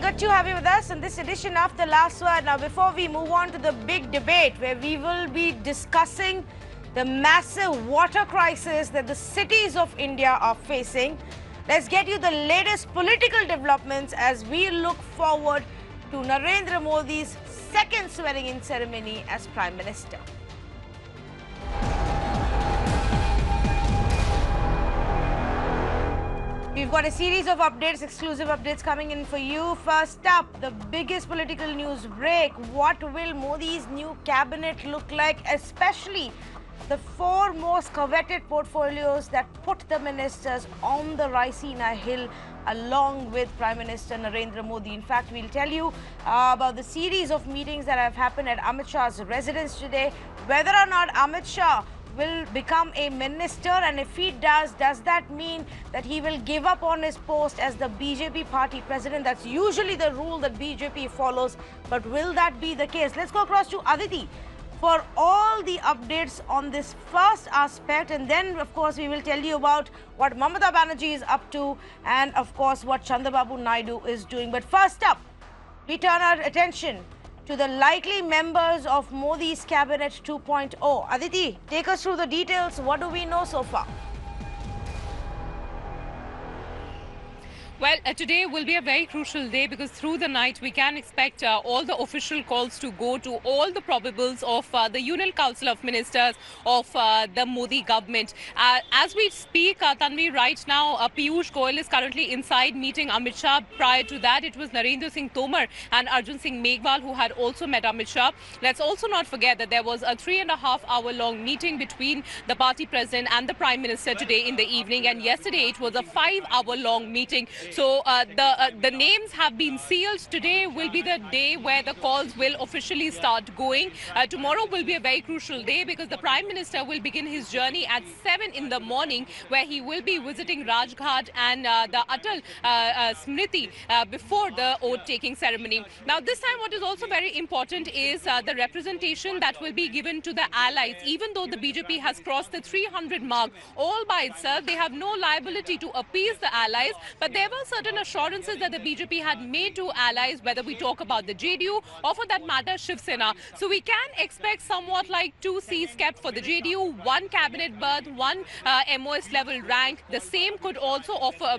good to have you with us in this edition of The Last Word. Now, before we move on to the big debate where we will be discussing the massive water crisis that the cities of India are facing, let's get you the latest political developments as we look forward to Narendra Modi's second swearing-in ceremony as Prime Minister. We've got a series of updates, exclusive updates coming in for you. First up, the biggest political news break. What will Modi's new cabinet look like, especially the four most coveted portfolios that put the ministers on the Raisina Hill along with Prime Minister Narendra Modi. In fact, we'll tell you about the series of meetings that have happened at Amit Shah's residence today, whether or not Amit Shah will become a minister, and if he does that mean that he will give up on his post as the BJP party president? That's usually the rule that BJP follows, but will that be the case? Let's go across to Aditi for all the updates on this first aspect, and then of course we will tell you about what Mamata Banerjee is up to and of course what Chandrababu Naidu is doing. But first up, we turn our attention to the likely members of Modi's Cabinet 2.0. Aditi, take us through the details. What do we know so far? Well, today will be a very crucial day because through the night we can expect all the official calls to go to all the probables of the Union Council of Ministers of the Modi government. As we speak, Tanvi, right now, Piyush Goyal is currently inside meeting Amit Shah. Prior to that, it was Narendra Singh Tomar and Arjun Singh Meghwal who had also met Amit Shah. Let's also not forget that there was a 3.5-hour-long meeting between the party president and the Prime Minister today in the evening, and yesterday it was a 5-hour-long meeting. So the names have been sealed. Today will be the day where the calls will officially start going. Tomorrow will be a very crucial day because the Prime Minister will begin his journey at 7 in the morning, where he will be visiting Rajghat and the Atal Smriti before the oath-taking ceremony. Now, this time what is also very important is the representation that will be given to the allies. Even though the BJP has crossed the 300 mark all by itself, they have no liability to appease the allies, but there were certain assurances that the BJP had made to allies, whether we talk about the JDU or for that matter Shiv Sena. So we can expect somewhat like 2 seats kept for the JDU, 1 cabinet berth, 1 MOS level rank. The same could also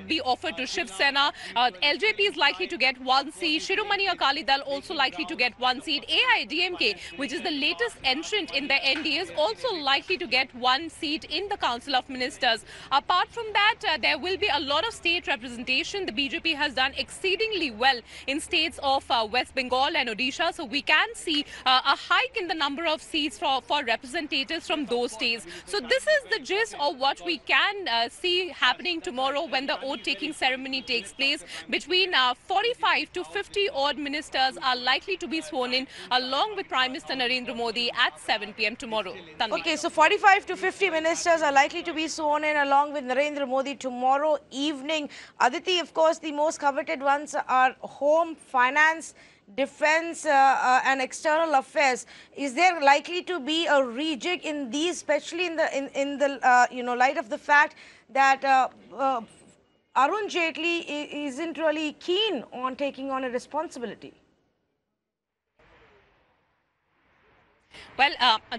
be offered to Shiv Sena. LJP is likely to get 1 seat. Shiromani Akali Dal also likely to get 1 seat. AIDMK, which is the latest entrant in the NDA, is also likely to get 1 seat in the Council of Ministers. Apart from that, there will be a lot of state representation. The BJP has done exceedingly well in states of West Bengal and Odisha, so we can see a hike in the number of seats for representatives from those states. So this is the gist of what we can see happening tomorrow when the oath-taking ceremony takes place. Between 45 to 50 odd ministers are likely to be sworn in along with Prime Minister Narendra Modi at 7 p.m. tomorrow. Tanvi. Okay, so 45 to 50 ministers are likely to be sworn in along with Narendra Modi tomorrow evening. Aditi, of course, the most coveted ones are Home, Finance, Defense and External Affairs. Is there likely to be a rejig in these, especially in the light of the fact that Arun Jaitley isn't really keen on taking on a responsibility? Well,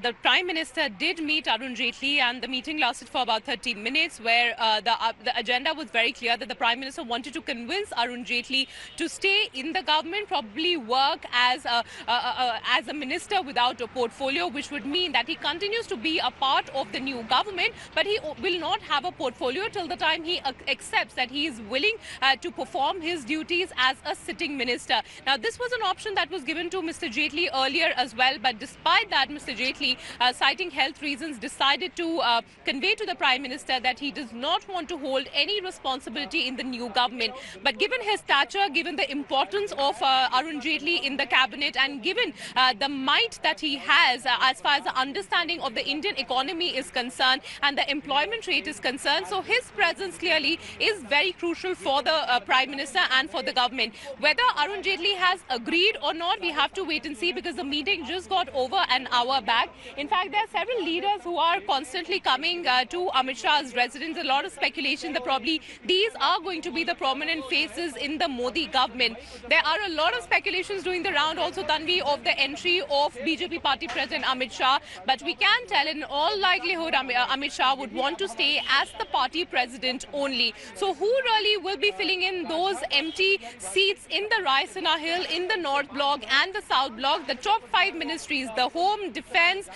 the Prime Minister did meet Arun Jaitley, and the meeting lasted for about 30 minutes, where the agenda was very clear that the Prime Minister wanted to convince Arun Jaitley to stay in the government, probably work as a minister without a portfolio, which would mean that he continues to be a part of the new government, but he will not have a portfolio till the time he accepts that he is willing to perform his duties as a sitting minister. Now, this was an option that was given to Mr. Jaitley earlier as well, but despite that, Mr. Jaitley, citing health reasons, decided to convey to the Prime Minister that he does not want to hold any responsibility in the new government. But given his stature, given the importance of Arun Jaitley in the cabinet, and given the might that he has as far as the understanding of the Indian economy is concerned and the employment rate is concerned, so his presence clearly is very crucial for the Prime Minister and for the government. Whether Arun Jaitley has agreed or not, we have to wait and see, because the meeting just got over an hour back. In fact, there are several leaders who are constantly coming to Amit Shah's residence. A lot of speculation that probably these are going to be the prominent faces in the Modi government. There are a lot of speculations doing the round also, Tanvi, of the entry of BJP party president Amit Shah. But we can tell in all likelihood Amit Shah would want to stay as the party president only. So who really will be filling in those empty seats in the Raisina Hill, in the North Block and the South Block? The top 5 ministries, the Home, Defence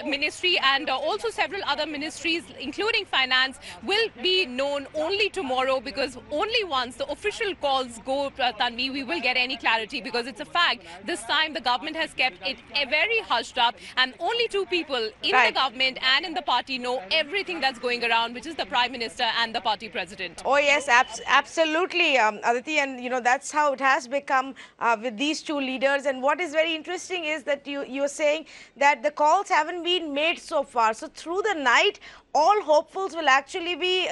Ministry and also several other ministries, including Finance, will be known only tomorrow, because only once the official calls go, Tanvi, we will get any clarity, because it's a fact. This time the government has kept it very hushed up, and only 2 people in the government and in the party know everything that's going around, which is the Prime Minister and the party president. Oh yes, absolutely, Aditi, and that's how it has become with these 2 leaders. And what is very interesting is that you're saying that the calls haven't been made so far. So through the night, all hopefuls will actually be,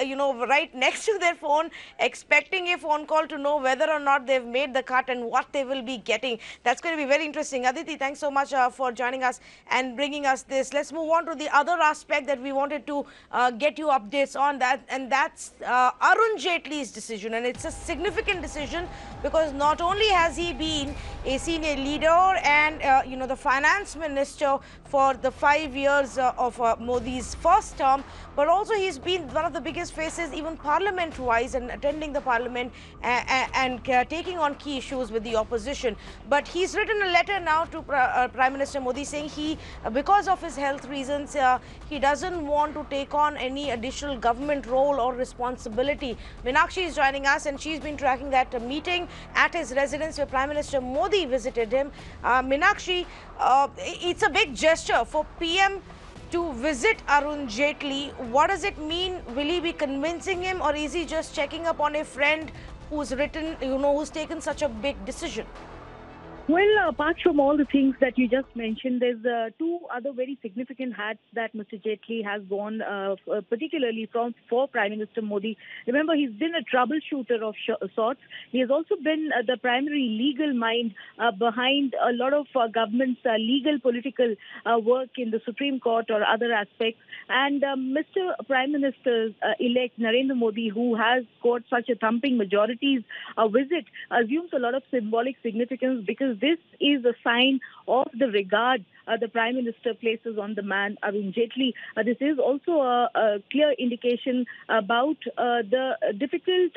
right next to their phone, expecting a phone call to know whether or not they've made the cut and what they will be getting. That's going to be very interesting. Aditi, thanks so much for joining us and bringing us this. Let's move on to the other aspect that we wanted to get you updates on, and that's Arun Jaitley's decision. And it's a significant decision, because not only has he been a senior leader and, the finance minister for the 5 years of Modi's first term, but also he's been one of the biggest faces even parliament-wise, and attending the parliament and taking on key issues with the opposition. But he's written a letter now to Prime Minister Modi saying because of his health reasons, he doesn't want to take on any additional government role or responsibility. Meenakshi is joining us, and she's been tracking that meeting at his residence where Prime Minister Modi visited him. Meenakshi, it's a big gesture for PM to visit Arun Jaitley. What does it mean? Will he be convincing him, or is he just checking up on a friend who's who's taken such a big decision? Well, apart from all the things that you just mentioned, there's 2 other very significant hats that Mr. Jaitley has worn, particularly for Prime Minister Modi. Remember, he's been a troubleshooter of sorts. He has also been the primary legal mind behind a lot of government's legal political work in the Supreme Court or other aspects. And Mr. Prime Minister-elect Narendra Modi, who has got such a thumping majority's visit, assumes a lot of symbolic significance, because this is a sign of the regard the Prime Minister places on the man Arun Jaitley. This is also a clear indication about the difficult,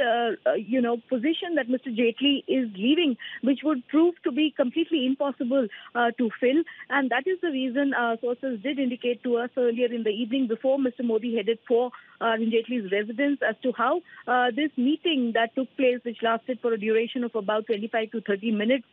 position that Mr. Jaitley is leaving, which would prove to be completely impossible to fill. And that is the reason sources did indicate to us earlier in the evening, before Mr. Modi headed for Arun Jaitley's residence, as to how this meeting that took place, which lasted for a duration of about 25 to 30 minutes,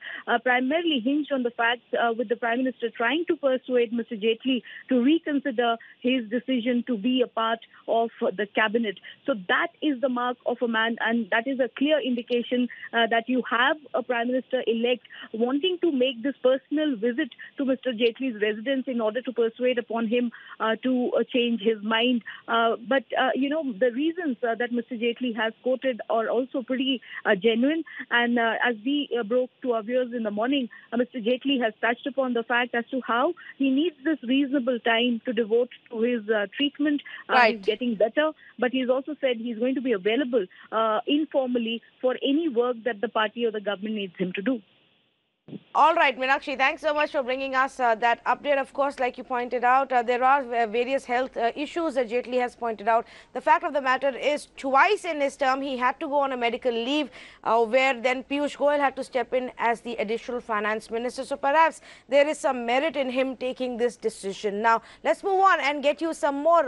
primarily hinged on the fact with the Prime Minister trying to persuade Mr. Jaitley to reconsider his decision to be a part of the cabinet. So that is the mark of a man, and that is a clear indication that you have a Prime Minister-elect wanting to make this personal visit to Mr. Jaitley's residence in order to persuade upon him to change his mind. But the reasons that Mr. Jaitley has quoted are also pretty genuine. And as we broke to our viewers in the morning, Mr. Jaitley has touched upon the fact as to how he needs this reasonable time to devote to his treatment. He's getting better, but he's also said he's going to be available informally for any work that the party or the government needs him to do. All right, Meenakshi, thanks so much for bringing us that update. Of course, like you pointed out, there are various health issues that Jaitley has pointed out. The fact of the matter is, twice in his term, he had to go on a medical leave, where then Piyush Goyal had to step in as the additional finance minister. So perhaps there is some merit in him taking this decision. Now, let's move on and get you some more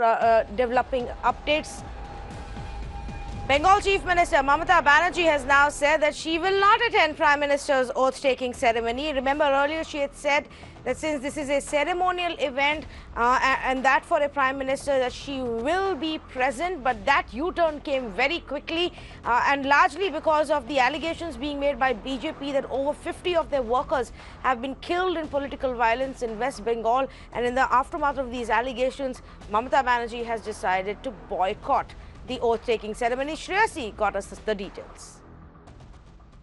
developing updates. Bengal Chief Minister Mamata Banerjee has now said that she will not attend Prime Minister's oath-taking ceremony. Remember, earlier she had said that since this is a ceremonial event and that for a Prime Minister, that she will be present, but that U-turn came very quickly and largely because of the allegations being made by BJP that over 50 of their workers have been killed in political violence in West Bengal. And in the aftermath of these allegations, Mamata Banerjee has decided to boycott the oath-taking ceremony. Shreyasi got us the details.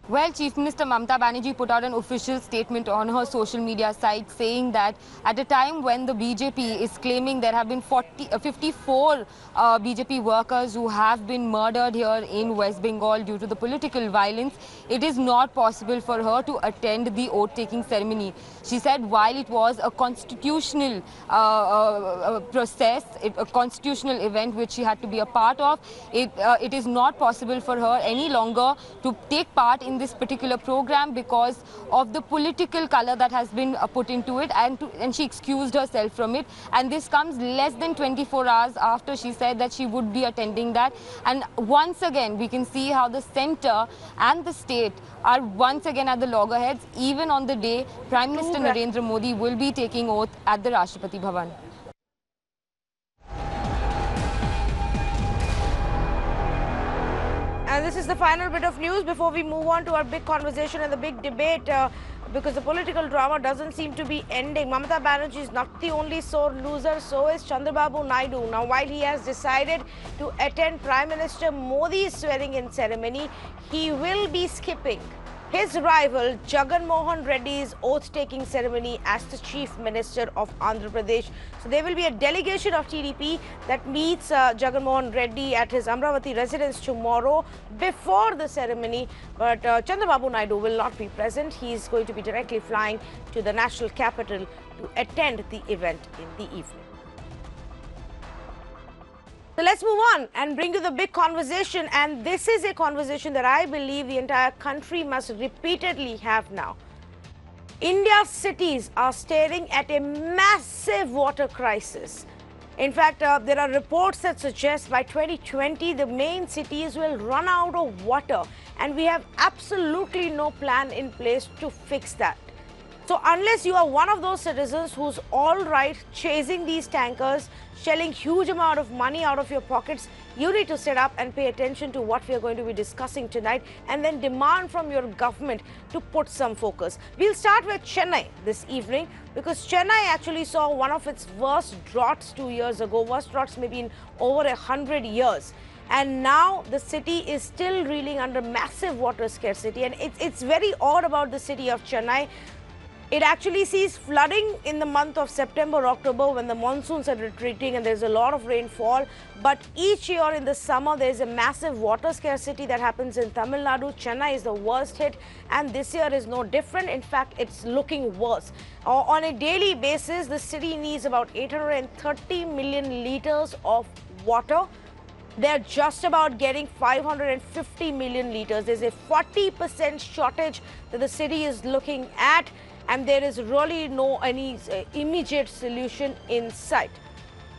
Well, Chief Minister Mamata Banerjee put out an official statement on her social media site saying that at a time when the BJP is claiming there have been 54 BJP workers who have been murdered here in West Bengal due to the political violence, it is not possible for her to attend the oath-taking ceremony. She said while it was a constitutional process, a constitutional event which she had to be a part of, it is not possible for her any longer to take part in this particular program because of the political color that has been put into it, and she excused herself from it. And this comes less than 24 hours after she said that she would be attending that. And once again, we can see how the centre and the state are once again at the loggerheads, even on the day Prime Minister Narendra Modi will be taking oath at the Rashtrapati Bhavan. And this is the final bit of news before we move on to our big conversation and the big debate, because the political drama doesn't seem to be ending. Mamata Banerjee is not the only sore loser, so is Chandrababu Naidu. Now, while he has decided to attend Prime Minister Modi's swearing-in ceremony, he will be skipping his rival Jagan Mohan Reddy's oath-taking ceremony as the Chief Minister of Andhra Pradesh. So there will be a delegation of TDP that meets Jagan Mohan Reddy at his Amravati residence tomorrow before the ceremony. But Chandrababu Naidu will not be present. He is going to be directly flying to the national capital to attend the event in the evening. So let's move on and bring you the big conversation, and this is a conversation that I believe the entire country must repeatedly have now. India's cities are staring at a massive water crisis. In fact, there are reports that suggest by 2020 the main cities will run out of water, and we have absolutely no plan in place to fix that. So unless you are one of those citizens who's all right chasing these tankers, shelling huge amount of money out of your pockets, you need to sit up and pay attention to what we are going to be discussing tonight, and then demand from your government to put some focus. We'll start with Chennai this evening, because Chennai actually saw one of its worst droughts 2 years ago, worst droughts maybe in over 100 years. And now the city is still reeling under massive water scarcity, and it's very odd about the city of Chennai. It actually sees flooding in the month of September, October, when the monsoons are retreating and there's a lot of rainfall. But each year in the summer, there's a massive water scarcity that happens in Tamil Nadu. Chennai is the worst hit, and this year is no different. In fact, it's looking worse. On a daily basis, the city needs about 830 million liters of water. They're just about getting 550 million liters. There's a 40% shortage that the city is looking at, and there is really no any immediate solution in sight.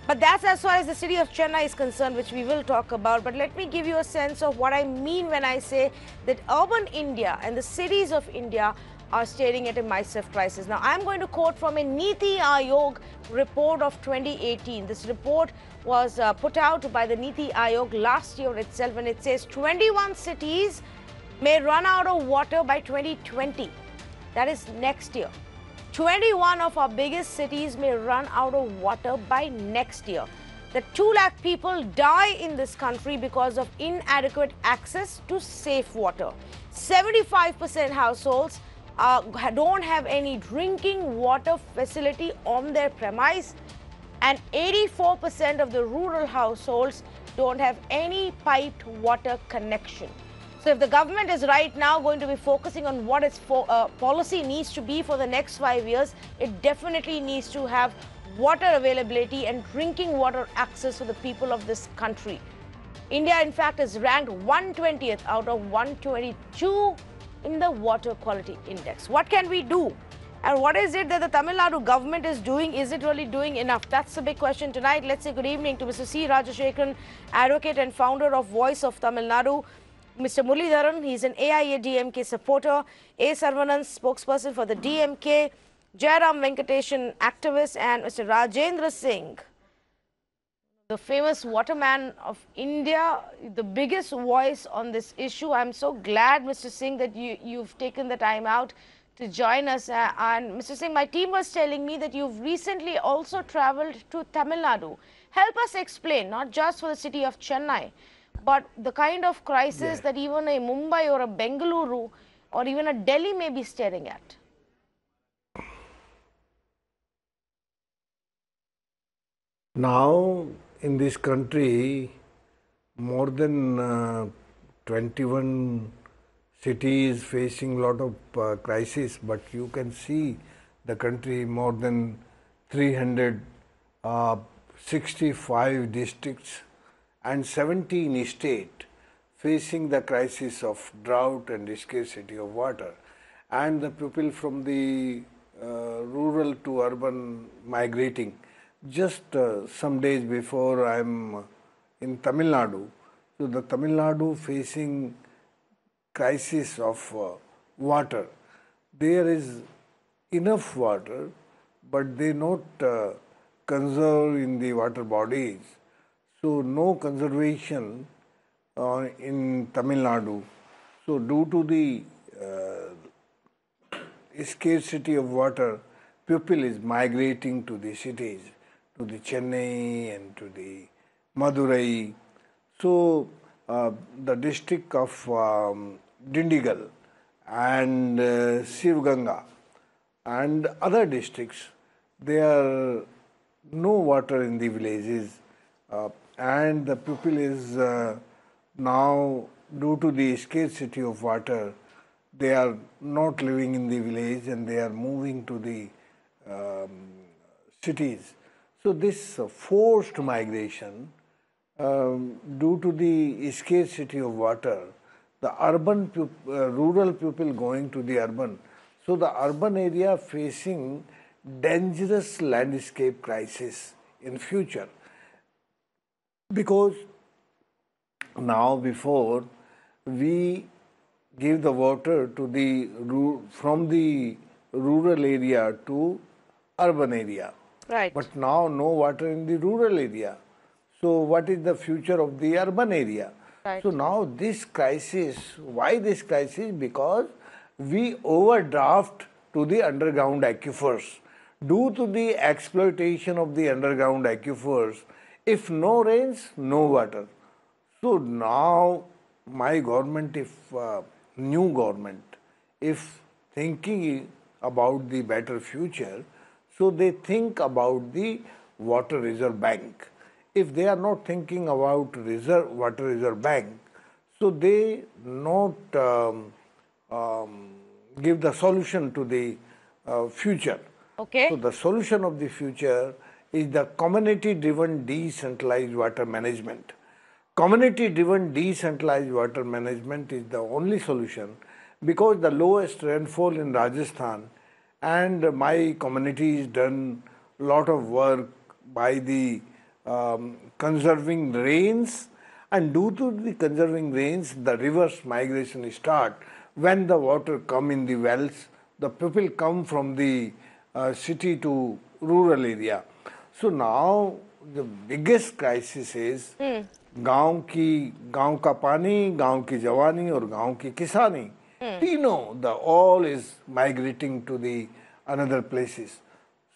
But that's as far as the city of Chennai is concerned, which we will talk about. But let me give you a sense of what I mean when I say that urban India and the cities of India are staring at a massive crisis. Now, I'm going to quote from a Niti Aayog report of 2018. This report was put out by the Niti Aayog last year itself, and it says 21 cities may run out of water by 2020. That is next year. 21 of our biggest cities may run out of water by next year. The 2 lakh people die in this country because of inadequate access to safe water. 75% households don't have any drinking water facility on their premise, and 84% of the rural households don't have any piped water connection. So if the government is right now going to be focusing on what its policy needs to be for the next 5 years, it definitely needs to have water availability and drinking water access for the people of this country. India, in fact, is ranked 120th out of 122 in the Water Quality Index. What can we do? And what is it that the Tamil Nadu government is doing? Is it really doing enough? That's the big question tonight. Let's say good evening to Mr. C. Rajashekharan, advocate and founder of Voice of Tamil Nadu. Mr. Muralidharan, he's an AIADMK supporter. A. Sarvanan, spokesperson for the DMK. Jairam Venkateshan, activist. And Mr. Rajendra Singh, the famous waterman of India, the biggest voice on this issue. I'm so glad, Mr. Singh, that you've taken the time out to join us. And Mr. Singh, my team was telling me that you've recently also traveled to Tamil Nadu. Help us explain, not just for the city of Chennai, but the kind of crisis that even a Mumbai or a Bengaluru or even a Delhi may be staring at? Now, in this country, more than 21 cities facing a lot of crisis, but you can see the country more than 365 districts and 17 states facing the crisis of drought and scarcity of water, and the people from the rural to urban migrating. Just some days before, I am in Tamil Nadu. So the Tamil Nadu facing crisis of water. There is enough water, but they not conserve in the water bodies. So no conservation in Tamil Nadu. So due to the scarcity of water, people is migrating to the cities, to the Chennai and to the Madurai. So the district of Dindigal and Sivganga and other districts, there are no water in the villages, and the people is now, due to the scarcity of water, they are not living in the village and they are moving to the cities. So this forced migration, due to the scarcity of water, the rural people going to the urban. So the urban area facing dangerous landscape crisis in future, because now before we give the water to the from the rural area to urban area. Right. But now no water in the rural area. So what is the future of the urban area? Right. So now this crisis, why this crisis? Because we overdraft to the underground aquifers. Due to the exploitation of the underground aquifers, if no rains, no water. So now my government, if new government, if thinking about the better future, so they think about the water reserve bank. If they are not thinking about water reserve bank, so they not give the solution to the future. Okay. So the solution of the future is the community-driven decentralized water management. Community-driven decentralized water management is the only solution, because the lowest rainfall in Rajasthan, and my community has done a lot of work by the conserving rains, and due to the conserving rains, the reverse migration start. When the water come in the wells, the people come from the city to rural area. So now the biggest crisis is गांव का पानी, गांव की जवानी और गांव की किसानी. तीनों, the all is migrating to the another places.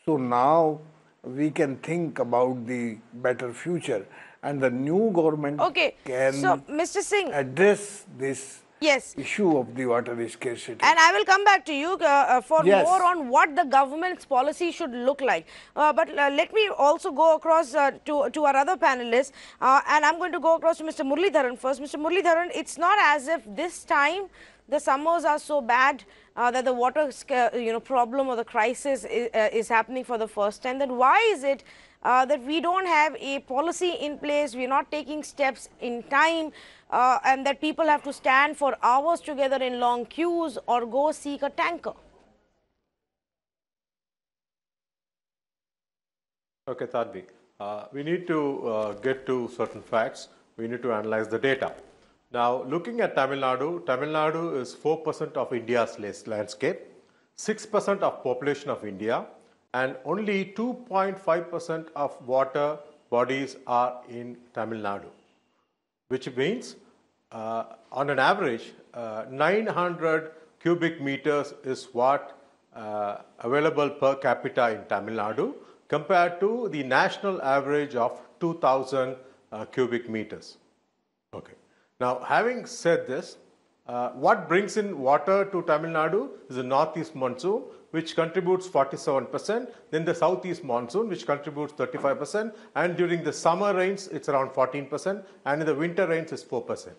So now we can think about the better future, and the new government can so, Mr. Singh, address this yes, issue of the water scarcity. and I will come back to you for Yes. more on what the government's policy should look like. But let me also go across to our other panelists, and I'm going to go across to Mr. Muralidharan first. Mr. Muralidharan, it's not as if this time the summers are so bad that the water problem or the crisis is happening for the first time. Then why is it that we don't have a policy in place, we're not taking steps in time, and that people have to stand for hours together in long queues or go seek a tanker? Okay, Tadvi. We need to get to certain facts. We need to analyze the data. Now, looking at Tamil Nadu is 4% of India's landscape, 6% of population of India, and only 2.5% of water bodies are in Tamil Nadu, which means on an average 900 cubic meters is what available per capita in Tamil Nadu, compared to the national average of 2000 cubic meters. Okay. Now, having said this, What brings in water to Tamil Nadu is the northeast monsoon, which contributes 47%, then the southeast monsoon, which contributes 35%, and during the summer rains, it's around 14%, and in the winter rains, it's 4%.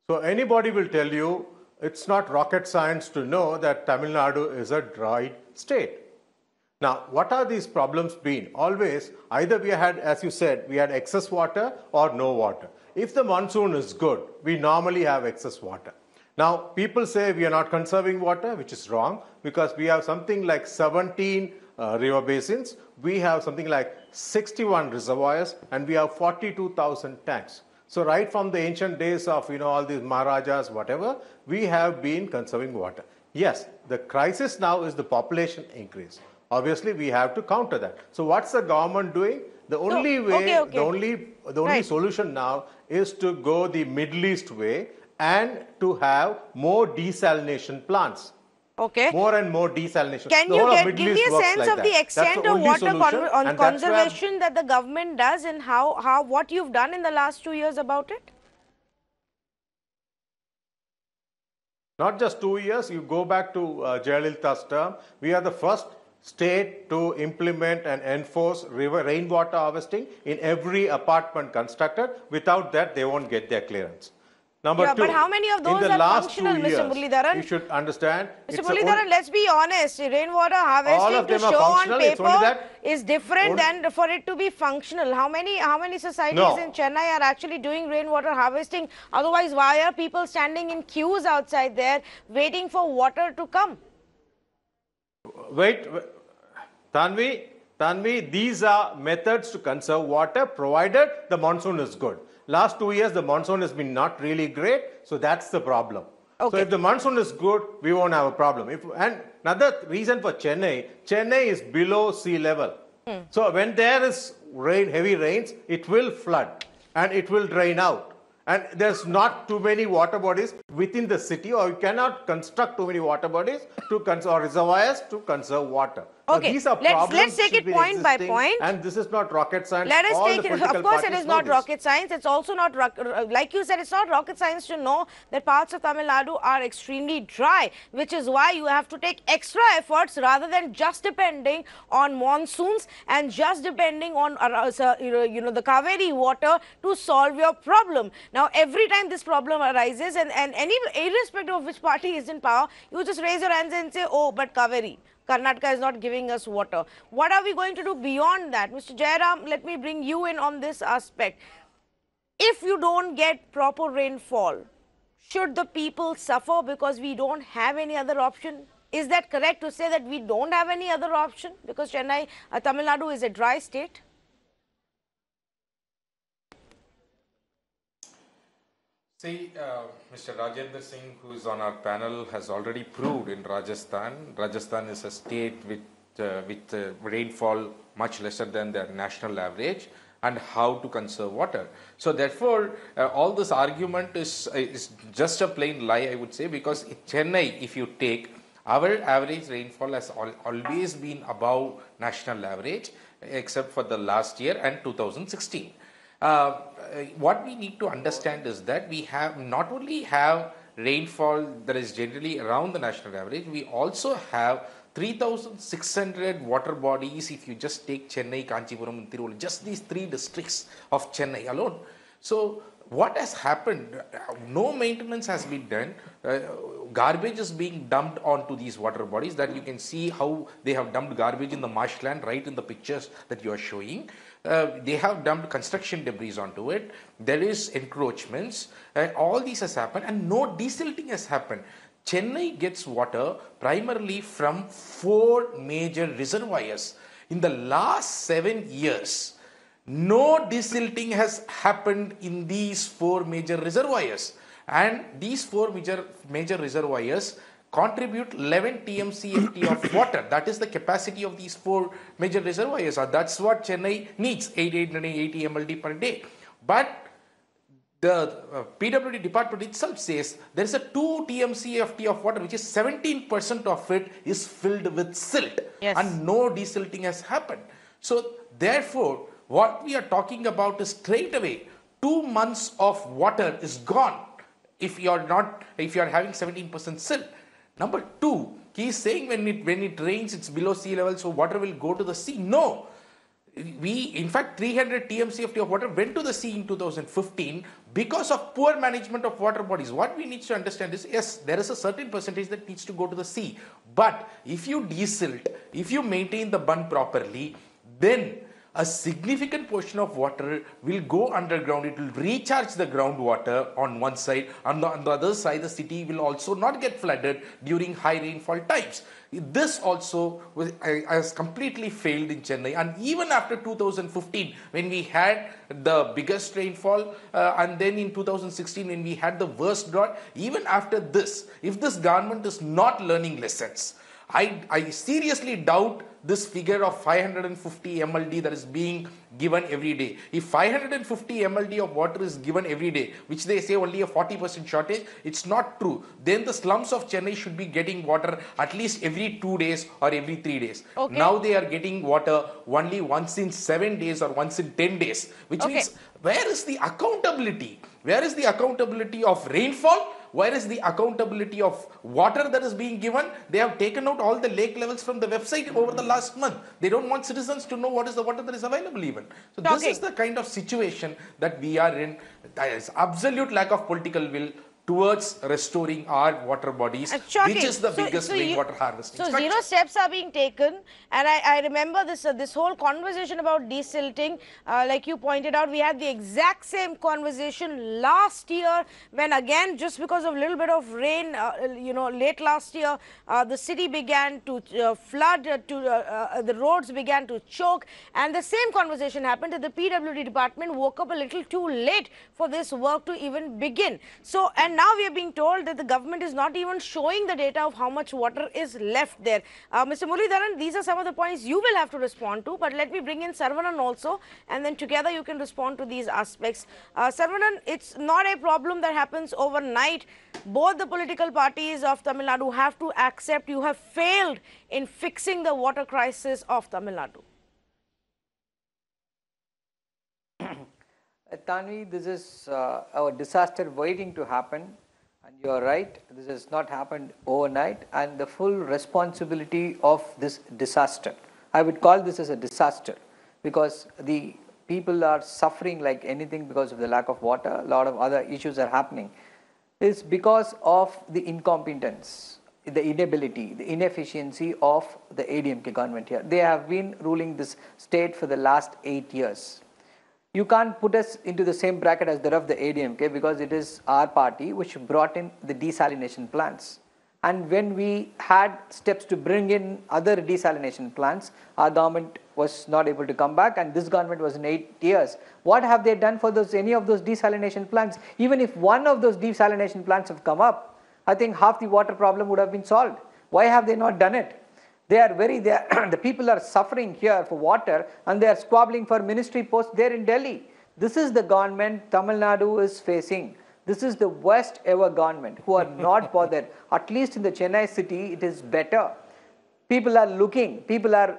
So anybody will tell you it's not rocket science to know that Tamil Nadu is a dry state. Now, what are these problems been? Always, either we had, as you said, we had excess water or no water. If the monsoon is good, we normally have excess water. Now, people say we are not conserving water, which is wrong, because we have something like 17 river basins, we have something like 61 reservoirs, and we have 42,000 tanks. So right from the ancient days of, all these Maharajas, whatever, we have been conserving water. Yes, the crisis now is the population increase. Obviously, we have to counter that. So what's the government doing? The only way, the only solution now is to go the Middle East way and to have more desalination plants. Okay. More and more desalination. Can you give me a sense of the extent of water conservation that the government does and what you've done in the last 2 years about it? Not just 2 years, you go back to Jayalalitha's term, we are the first state to implement and enforce rainwater harvesting in every apartment constructed. Without that, they won't get their clearance. Number two, but how many of those are functional, Mr. Muralidharan? You should understand. Mr. Muralidharan, let's be honest. Rainwater harvesting to show on paper is different than for it to be functional. How many societies in Chennai are actually doing rainwater harvesting? Otherwise, why are people standing in queues outside there waiting for water to come? Wait, Tanvi, these are methods to conserve water provided the monsoon is good. Last 2 years, the monsoon has been not really great, so that's the problem. Okay. So if the monsoon is good, we won't have a problem. And another reason for Chennai is below sea level. So when there is heavy rains, it will flood and it will drain out. And there's not too many water bodies within the city, or you cannot construct too many water bodies or reservoirs to conserve water. Okay, these are let's take it point by point. And this is not rocket science. Let us take it. Of course, it is not rocket science. It's also not, like you said, it's not rocket science to know that parts of Tamil Nadu are extremely dry, which is why you have to take extra efforts rather than just depending on monsoons and just depending on the Kaveri water to solve your problem. Now, every time this problem arises, and irrespective of which party is in power, you just raise your hands and say, oh, but Kaveri, Karnataka is not giving us water. What are we going to do beyond that? Mr. Jairam, let me bring you in on this aspect. If you don't get proper rainfall, should the people suffer because we don't have any other option? Is that correct to say that we don't have any other option because Chennai, Tamil Nadu is a dry state? See, Mr. Rajendra Singh, who is on our panel, has already proved in Rajasthan. Rajasthan is a state with rainfall much lesser than the national average, and how to conserve water. So therefore, all this argument is just a plain lie, I would say, because in Chennai, if you take, our average rainfall has always been above national average, except for the last year and 2016. What we need to understand is that we have not only have rainfall that is generally around the national average, we also have 3,600 water bodies if you just take Chennai, Kanchipuram and Tiruvallur, just these 3 districts of Chennai alone. So what has happened? No maintenance has been done. Garbage is being dumped onto these water bodies, that you can see how they have dumped garbage in the marshland right in the pictures that you are showing. They have dumped construction debris onto it. There is encroachments. All these has happened and no desilting has happened. Chennai gets water primarily from 4 major reservoirs. In the last 7 years, no desilting has happened in these 4 major reservoirs. And these 4 major reservoirs contribute 11 TMCFT of water. That is the capacity of these 4 major reservoirs. That's what Chennai needs, 880 MLD per day. But the PWD department itself says there is a 2 TMCFT of water, which is 17% of it is filled with silt. Yes. And no desilting has happened. So therefore, what we are talking about is straight away 2 months of water is gone. if you're having 17% silt. Number two, he is saying when it rains, it's below sea level, so water will go to the sea. No. In fact, 300 TMCF of water went to the sea in 2015 because of poor management of water bodies. What we need to understand is, yes, there is a certain percentage that needs to go to the sea. But if you desilt, if you maintain the bund properly, then a significant portion of water will go underground. It will recharge the groundwater on one side. On the other side, the city will also not get flooded during high rainfall times. This also has completely failed in Chennai. And even after 2015, when we had the biggest rainfall, and then in 2016, when we had the worst drought, even after this, if this government is not learning lessons, I seriously doubt this figure of 550 MLD that is being given every day. If 550 MLD of water is given every day, which they say only a 40% shortage, it's not true. Then the slums of Chennai should be getting water at least every 2 days or every 3 days. Okay. Now they are getting water only once in 7 days or once in 10 days, which means where is the accountability? Where is the accountability of rainfall? Where is the accountability of water that is being given? They have taken out all the lake levels from the website over the last month. They don't want citizens to know what is the water that is available even. So this is the kind of situation that we are in. There is absolute lack of political will towards restoring our water bodies, which is the biggest rainwater harvesting structure. Zero steps are being taken, and I remember this whole conversation about desilting. Like you pointed out, we had the exact same conversation last year when, again, just because of a little bit of rain, late last year, the city began to flood, the roads began to choke, and the same conversation happened that the PWD department woke up a little too late for this work to even begin. So, and now we are being told that the government is not even showing the data of how much water is left there. Mr. Muralidharan, these are some of the points you will have to respond to, but let me bring in Saravanan also, and then together you can respond to these aspects. Saravanan, it's not a problem that happens overnight. Both the political parties of Tamil Nadu have to accept you have failed in fixing the water crisis of Tamil Nadu. Tanvi, this is a disaster waiting to happen, and you are right, this has not happened overnight, and the full responsibility of this disaster, I would call this as a disaster, because the people are suffering like anything because of the lack of water, a lot of other issues are happening, is because of the incompetence, the inability, the inefficiency of the ADMK government here. They have been ruling this state for the last 8 years. You can't put us into the same bracket as that of the ADMK because it is our party which brought in the desalination plants. And when we had steps to bring in other desalination plants, our government was not able to come back, and this government was in 8 years. What have they done for any of those desalination plants? Even if one of those desalination plants have come up, I think half the water problem would have been solved. Why have they not done it? The people are suffering here for water, and they are squabbling for ministry posts there in Delhi. This is the government Tamil Nadu is facing. This is the worst ever government who are not bothered. At least in the Chennai city, it is better. People are looking, people are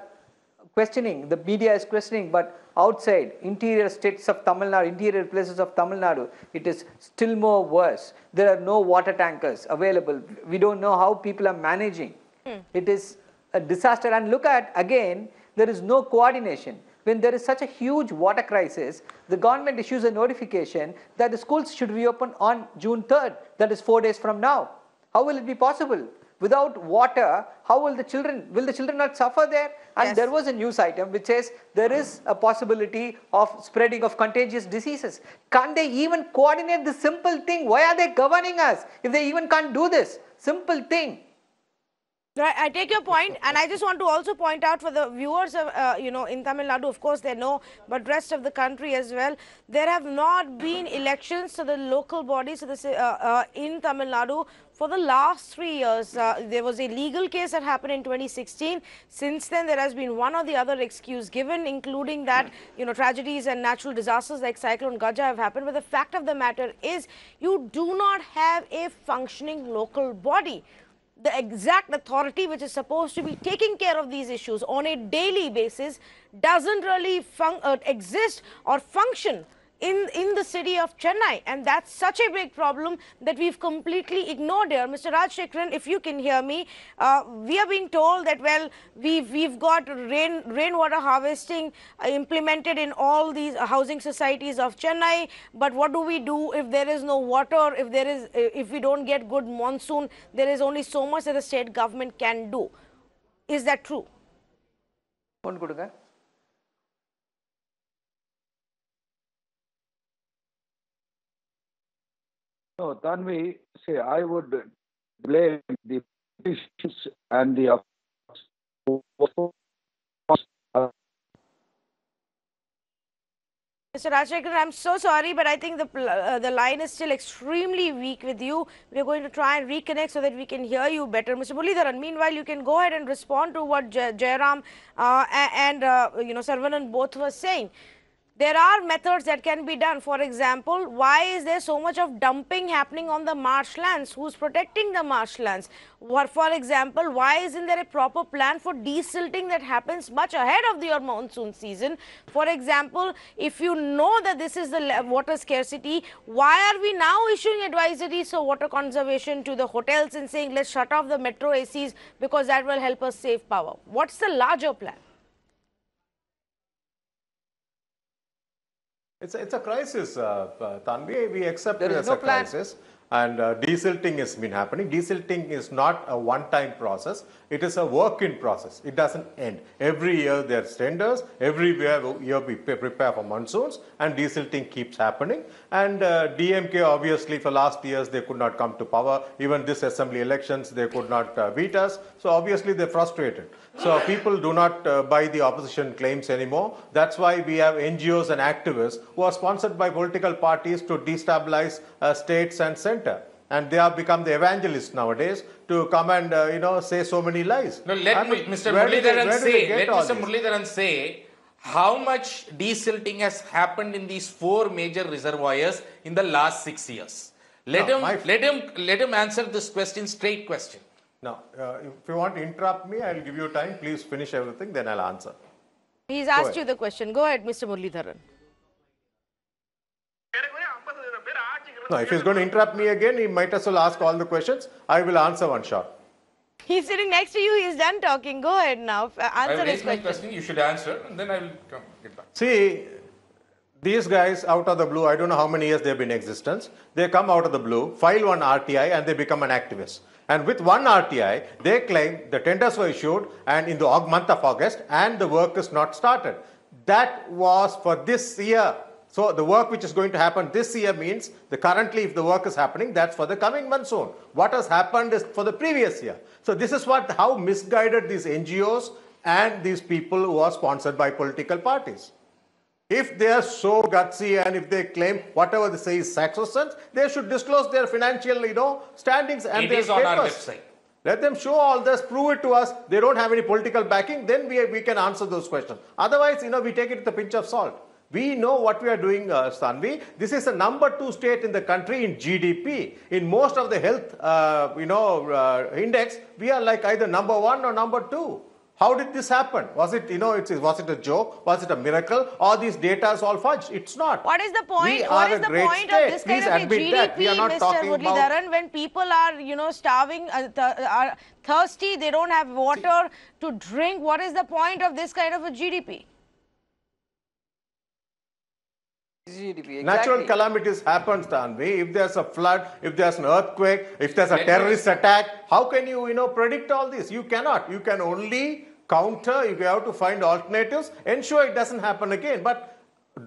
questioning, the media is questioning, but outside, interior states of Tamil Nadu, interior places of Tamil Nadu, it is still more worse. There are no water tankers available. We don't know how people are managing. It is a disaster. And look at, again, there is no coordination. When there is such a huge water crisis, the government issues a notification that the schools should reopen on June 3rd, that is 4 days from now. How will it be possible? Without water, how will the children not suffer there? And there was a news item which says there is a possibility of spreading of contagious diseases. Can't they even coordinate this simple thing? Why are they governing us if they even can't do this simple thing? Right, I take your point, and I just want to also point out for the viewers of, in Tamil Nadu, of course they know, but rest of the country as well, there have not been elections to the local bodies in Tamil Nadu for the last 3 years. There was a legal case that happened in 2016. Since then, there has been one or the other excuse given, including that, tragedies and natural disasters like Cyclone Gaja have happened. But the fact of the matter is, you do not have a functioning local body. The exact authority which is supposed to be taking care of these issues on a daily basis doesn't really exist or function in the city of Chennai, and that's such a big problem that we've completely ignored here. Mr. Rajshekharan, if you can hear me, we are being told that, well, we've got rainwater harvesting implemented in all these housing societies of Chennai, but what do we do if there is no water, if we don't get good monsoon? There is only so much that the state government can do. Is that true? No, Tanvi, see, I would blame the politicians and the Mr. Rajshekharan, I'm so sorry, but I think the line is still extremely weak with you. We're going to try and reconnect so that we can hear you better. Mr. Muralidharan, meanwhile, you can go ahead and respond to what Jairam and Saravanan both were saying. There are methods that can be done. For example, why is there so much of dumping happening on the marshlands? Who's protecting the marshlands? For example, why isn't there a proper plan for desilting that happens much ahead of your monsoon season? For example, if you know that this is the water scarcity, why are we now issuing advisories for water conservation to the hotels and saying, let's shut off the metro ACs because that will help us save power? What's the larger plan? It's a crisis, Tanvi. We accept it There is as no a plan. crisis. And desilting has been happening. Desilting is not a one-time process. It is a work-in process. It doesn't end. Every year there are tenders. Every year we prepare for monsoons, and desilting keeps happening. And DMK, obviously, for last years, they could not come to power. Even this assembly elections, they could not beat us. So obviously, they're frustrated. So people do not buy the opposition claims anymore. That's why we have NGOs and activists who are sponsored by political parties to destabilize states and centers. And they have become the evangelists nowadays to come and say so many lies. No, let Mr. Muralidharan say how much desilting has happened in these 4 major reservoirs in the last 6 years. Let him answer this question, straight question. Now, if you want to interrupt me, I'll give you time. Please finish everything, then I'll answer. He's asked you the question. Go ahead, Mr. Muralidharan. No, if he's going to interrupt me again, he might as well ask all the questions. I will answer one shot. He's sitting next to you. He's done talking. Go ahead now. Answer his my question. question. You should answer, and then I will get back. See, these guys out of the blue, I don't know how many years they've been in existence. They come out of the blue, file one RTI, and they become an activist. And with one RTI, they claim the tenders were issued and in the month of August, and the work is not started. That was for this year. So the work which is going to happen this year means currently if the work is happening, that's for the coming monsoon. What has happened is for the previous year. So this is how misguided these NGOs and these people who are sponsored by political parties. If they are so gutsy and if they claim whatever they say is sacrosanct, they should disclose their financial, standings and It their is on our papers. website. Let them show all this, prove it to us. They don't have any political backing, then we can answer those questions. Otherwise, we take it with a pinch of salt. We know what we are doing, Stanvi. This is the number 2 state in the country in GDP. In most of the health, index, we are like either number 1 or number 2. How did this happen? Was it, was it a joke? Was it a miracle? Or these data is all fudged? It's not. What is the point? We What are is a the great point state. of this Please kind of a admit that. We are GDP, not Mr. talking about- Muralidharan, when people are, starving, are thirsty, they don't have water to drink? What is the point of this kind of a GDP? GDP, exactly. Natural calamities happen, Stanvi. If there's a flood, if there's an earthquake, if there's a terrorist attack, how can you, predict all this? You cannot. You can only counter. You have to find alternatives, ensure it doesn't happen again. But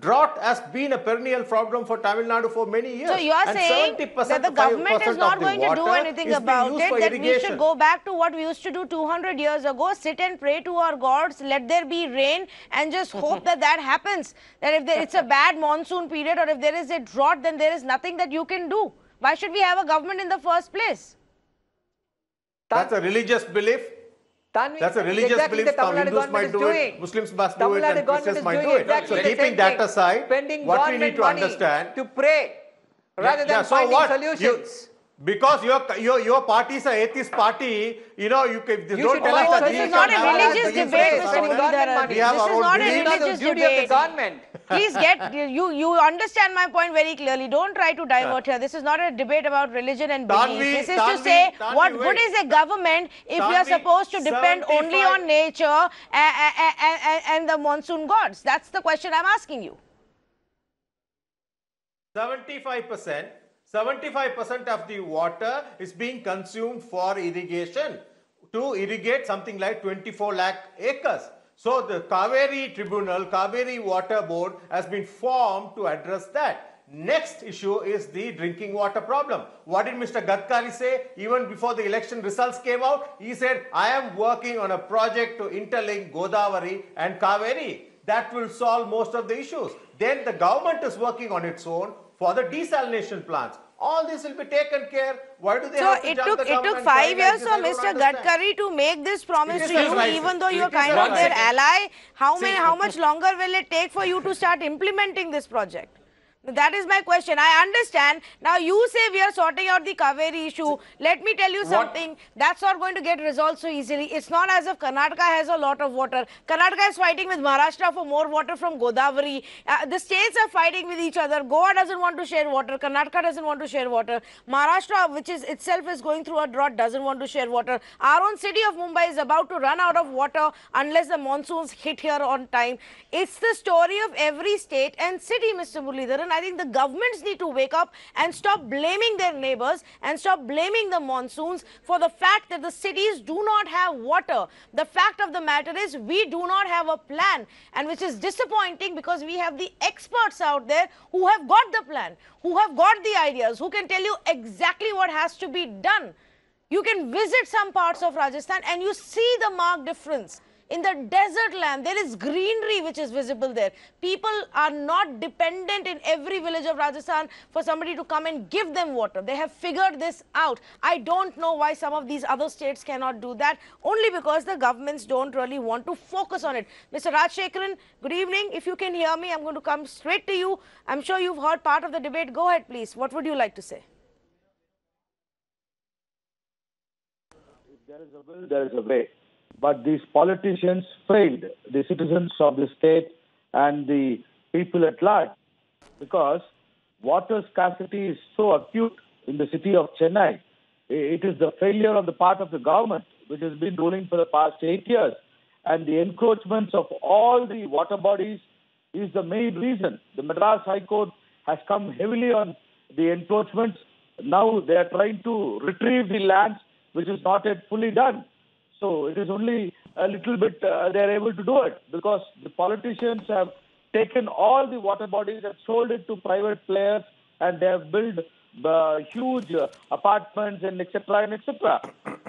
drought has been a perennial problem for Tamil Nadu for many years. So you are saying that the government is not going to do anything about it, that we should go back to what we used to do 200 years ago, sit and pray to our gods, let there be rain, and just hope that happens. That if it's a bad monsoon period or if there is a drought, then there is nothing that you can do. Why should we have a government in the first place? That's a religious belief. Tanvi, That's a religious exactly belief. the Tamil Nadu Hindus government might is do doing. it, Muslims must do Tamil it, Nadu and government Christians is might doing do it. exactly So the keeping same that thing. aside, Spending what we government need to money understand to pray rather than so finding what? solutions. Because your party is an atheist party, you know, you don't should tell us find that This we is not a can have religious beliefs debate, based Mr. on it. government Muralidharan. money. We have This our is own not a beliefs. It's not the religious duty of the debate. government. Please get you understand my point very clearly. Don't try to divert here. This is not a debate about religion and beliefs. This is to say what good is a government if we are supposed to depend only on nature and the monsoon gods. That's the question I'm asking you. 75% of the water is being consumed for irrigation to irrigate something like 24 lakh acres. So the Kaveri Tribunal, Kaveri Water Board has been formed to address that. Next issue is the drinking water problem. What did Mr. Gadkari say? Even before the election results came out, he said, I am working on a project to interlink Godavari and Kaveri. That will solve most of the issues. Then the government is working on its own for the desalination plants. All this will be taken care. Why do they have to jump the gun It took and 5 cry like years this? for I don't Mr. understand. Gadkari to make this promise It to is a you, crisis. even though you're It is kind a of their crisis. ally. How much longer will it take for you to start implementing this project? That is my question. I understand. Now you say we are sorting out the Kaveri issue. Let me tell you something. That's not going to get resolved so easily. It's not as if Karnataka has a lot of water. Karnataka is fighting with Maharashtra for more water from Godavari. The states are fighting with each other. Goa doesn't want to share water. Karnataka doesn't want to share water. Maharashtra, which is itself is going through a drought, doesn't want to share water. Our own city of Mumbai is about to run out of water unless the monsoons hit here on time. It's the story of every state and city, Mr. Muralidharan. I think the governments need to wake up and stop blaming their neighbors and stop blaming the monsoons for the fact that the cities do not have water. The fact of the matter is we do not have a plan, and which is disappointing because we have the experts out there who have got the plan, who have got the ideas, who can tell you exactly what has to be done. You can visit some parts of Rajasthan and you see the marked difference. In the desert land, there is greenery which is visible there. People are not dependent in every village of Rajasthan for somebody to come and give them water. They have figured this out. I don't know why some of these other states cannot do that, only because the governments don't really want to focus on it. Mr. Rajshekharan, good evening. If you can hear me, I'm going to come straight to you. I'm sure you've heard part of the debate. Go ahead, please. What would you like to say? If there is a will, there is a way. But these politicians failed the citizens of the state and the people at large, because water scarcity is so acute in the city of Chennai. It is the failure on the part of the government, which has been ruling for the past 8 years. And the encroachments of all the water bodies is the main reason. The Madras High Court has come heavily on the encroachments. Now they are trying to retrieve the lands, which is not yet fully done. So it is only a little bit they are able to do it, because the politicians have taken all the water bodies and sold it to private players, and they have built huge apartments and etc. and etc.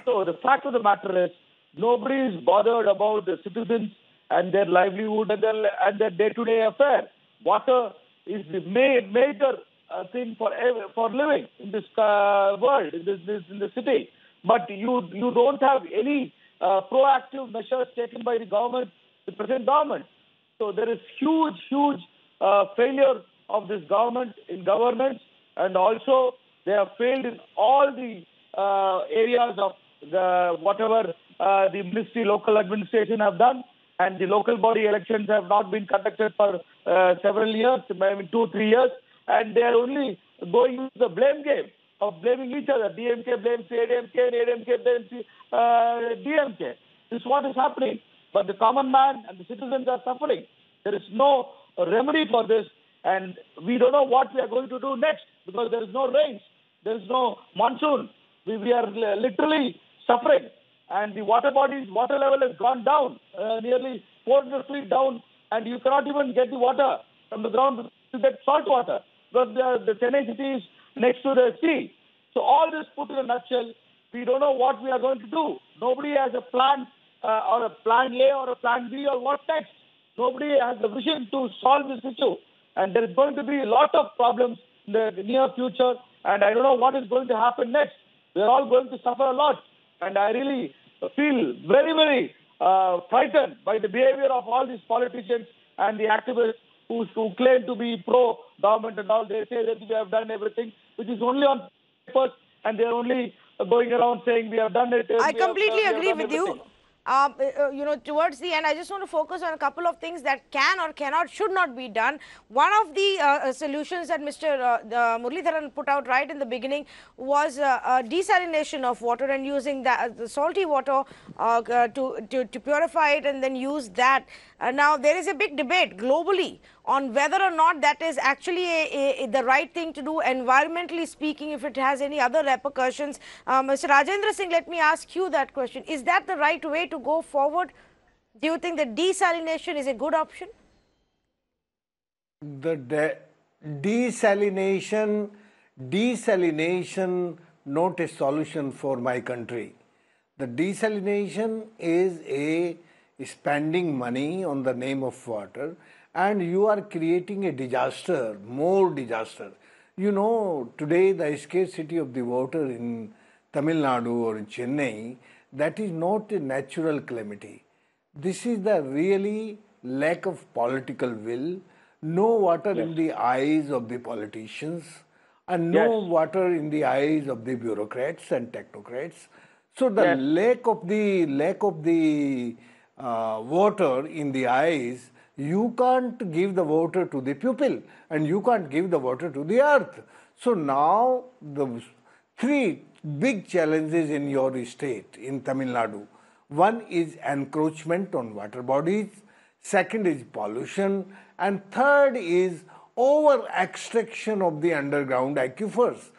So the fact of the matter is, nobody is bothered about the citizens and their livelihood and their day-to-day affair. Water is the major thing for living in this world, in the city. But you don't have any proactive measures taken by the government, the present government. So there is huge failure of this government in governance, and also they have failed in all the areas of whatever the ministry, local administration have done, and the local body elections have not been conducted for several years, maybe 2-3 years, and they are only going into the blame game of blaming each other. DMK blames ADMK and ADMK blames DMK. This is what is happening. But the common man and the citizens are suffering. There is no remedy for this, and we don't know what we are going to do next, because there is no rains, there is no monsoon. We are literally suffering, and the water level has gone down, nearly 400 feet down, and you cannot even get the water from the ground to get salt water, because the Chennai city is next to the sea. So all this put in a nutshell, we don't know what we are going to do. Nobody has a plan or a plan A or a plan B or what next. Nobody has the vision to solve this issue. And there is going to be a lot of problems in the near future, and I don't know what is going to happen next. We are all going to suffer a lot. And I really feel very frightened by the behavior of all these politicians and the activists who claim to be pro-government and all. They say that we have done everything, which is only on papers, and they're only going around saying we have done it. I we have, completely we have agree done with you. everything. You know, towards the end, I just want to focus on a couple of things that can or cannot, should not be done. One of the solutions that Mr. Muralidharan put out right in the beginning was desalination of water and using the salty water to purify it and then use that. Now, there is a big debate globally on whether or not that is actually the right thing to do, environmentally speaking, if it has any other repercussions. Mr. Rajendra Singh, let me ask you that question. Is that the right way to go forward? Do you think that desalination is a good option? The desalination, not a solution for my country. The desalination is a spending money on the name of water, and you are creating a disaster, more disaster. You know, today the scarcity of the water in Tamil Nadu or in Chennai, that is not a natural calamity. This is the really lack of political will, no water in the eyes of the politicians, and no water in the eyes of the bureaucrats and technocrats. So the lack of the water in the eyes, you can't give the water to the people and you can't give the water to the earth. So now the three big challenges in your state, in Tamil Nadu. One is encroachment on water bodies, second is pollution, and third is over extraction of the underground aquifers.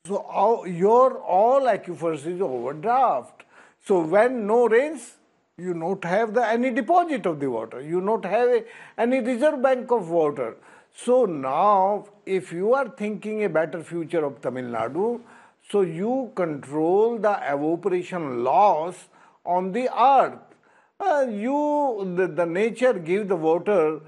So all aquifers is overdraft. So when no rains, you not have any deposit of the water. You not have any reserve bank of water. So now, if you are thinking a better future of Tamil Nadu, so you control the evaporation loss on the earth. The nature give the water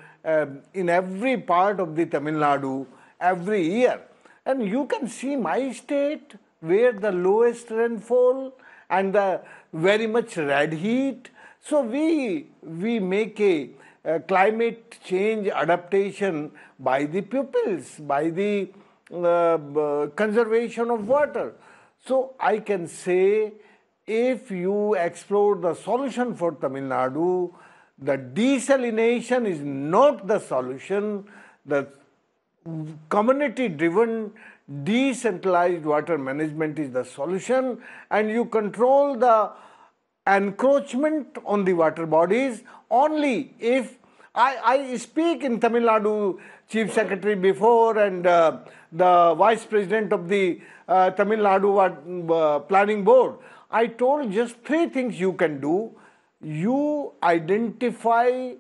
in every part of the Tamil Nadu every year. And you can see my state where the lowest rainfall and the very much red heat. So we make a climate change adaptation by the pupils, by the conservation of water. So I can say, if you explore the solution for Tamil Nadu, the desalination is not the solution. The community-driven decentralized water management is the solution, and you control the encroachment on the water bodies only if I speak in Tamil Nadu Chief Secretary before and the Vice President of the Tamil Nadu Planning Board. I told just three things you can do. You identify,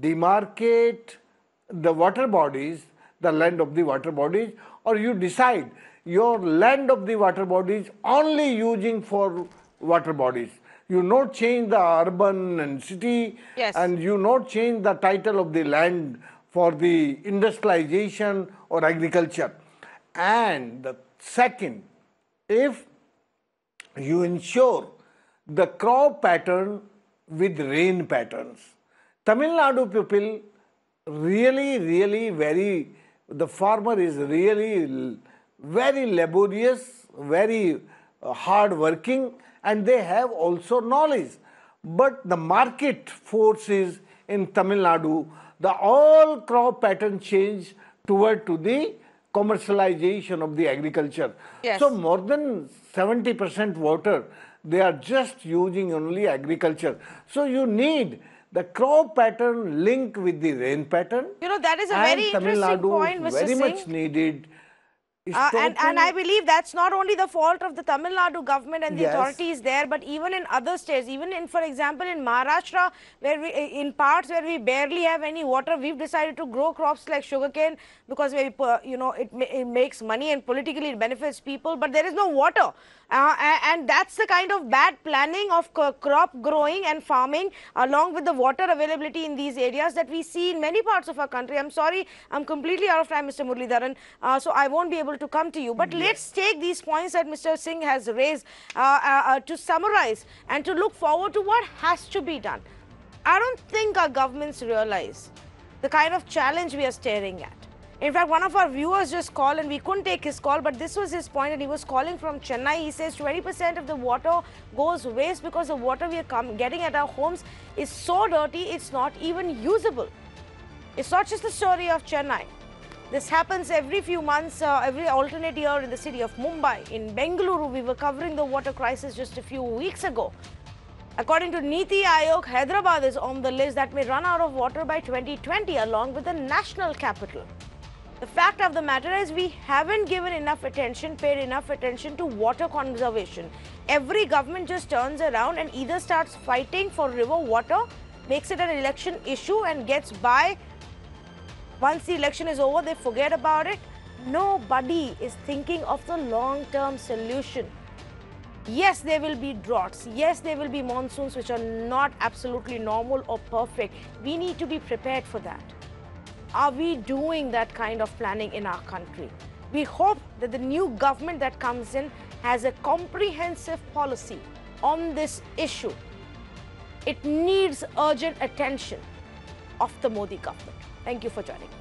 demarcate the water bodies, the land of the water bodies, or you decide your land of the water bodies only using for water bodies. You not change the urban and city, and you not change the title of the land for the industrialization or agriculture. And the second, if you ensure the crop pattern with rain patterns. Tamil Nadu people really the farmer is really very laborious, very hard working, and they have also knowledge. But the market forces in Tamil Nadu, the all crop pattern change toward to the commercialization of the agriculture. So more than 70% water, they are just using only agriculture. So you need the crop pattern link with the rain pattern. You know, that is a very interesting point, Mr. Very Singh. much needed. And I believe that's not only the fault of the Tamil Nadu government and the authorities there, but even in other states, even in, for example, in Maharashtra, where in parts where we barely have any water, we've decided to grow crops like sugarcane because it makes money and politically it benefits people, but there is no water. And that's the kind of bad planning of crop growing and farming along with the water availability in these areas that we see in many parts of our country. I'm sorry, I'm completely out of time, Mr. Muralidharan, so I won't be able to come to you. But let's take these points that Mr. Singh has raised to summarize and to look forward to what has to be done. I don't think our governments realize the kind of challenge we are staring at. In fact, one of our viewers just called and we couldn't take his call, but this was his point, and he was calling from Chennai. He says 20% of the water goes waste because the water we are getting at our homes is so dirty, it's not even usable. It's not just the story of Chennai. This happens every few months, every alternate year in the city of Mumbai. In Bengaluru, we were covering the water crisis just a few weeks ago. According to Niti Aayog, Hyderabad is on the list that may run out of water by 2020 along with the national capital. The fact of the matter is we haven't given enough attention, paid enough attention to water conservation. Every government just turns around and either starts fighting for river water, makes it an election issue and gets by. Once the election is over, they forget about it. Nobody is thinking of the long-term solution. Yes, there will be droughts. Yes, there will be monsoons which are not absolutely normal or perfect. We need to be prepared for that. Are we doing that kind of planning in our country? We hope that the new government that comes in has a comprehensive policy on this issue. It needs urgent attention of the Modi government. Thank you for joining us.